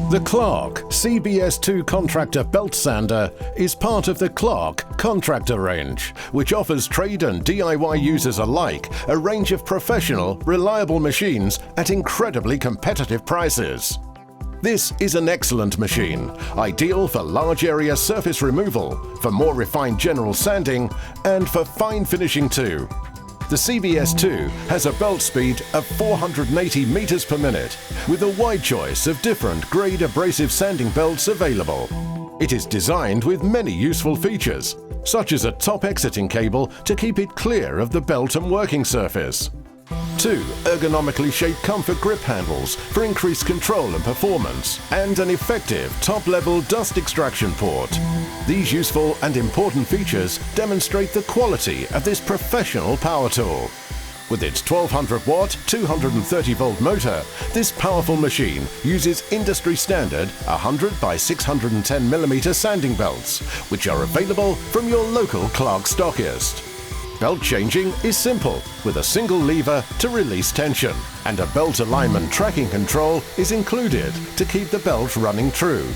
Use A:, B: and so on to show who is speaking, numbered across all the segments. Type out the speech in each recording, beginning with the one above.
A: The Clarke CBS2 Contractor Belt Sander is part of the Clarke Contractor range, which offers trade and DIY users alike a range of professional, reliable machines at incredibly competitive prices. This is an excellent machine, ideal for large area surface removal, for more refined general sanding, and for fine finishing too. The CBS2 has a belt speed of 480 meters per minute, with a wide choice of different grade abrasive sanding belts available. It is designed with many useful features, such as a top exiting cable to keep it clear of the belt and working surface. 2 ergonomically shaped comfort grip handles for increased control and performance, and an effective top-level dust extraction port. These useful and important features demonstrate the quality of this professional power tool. With its 1200-watt, 230-volt motor, this powerful machine uses industry-standard 100 by 610 mm sanding belts, which are available from your local Clarke stockist. Belt changing is simple, with a single lever to release tension, and a belt alignment tracking control is included to keep the belt running true.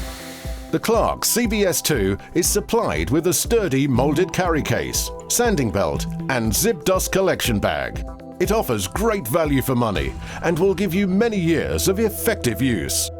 A: The Clarke CBS2 is supplied with a sturdy molded carry case, sanding belt, and zip dust collection bag. It offers great value for money and will give you many years of effective use.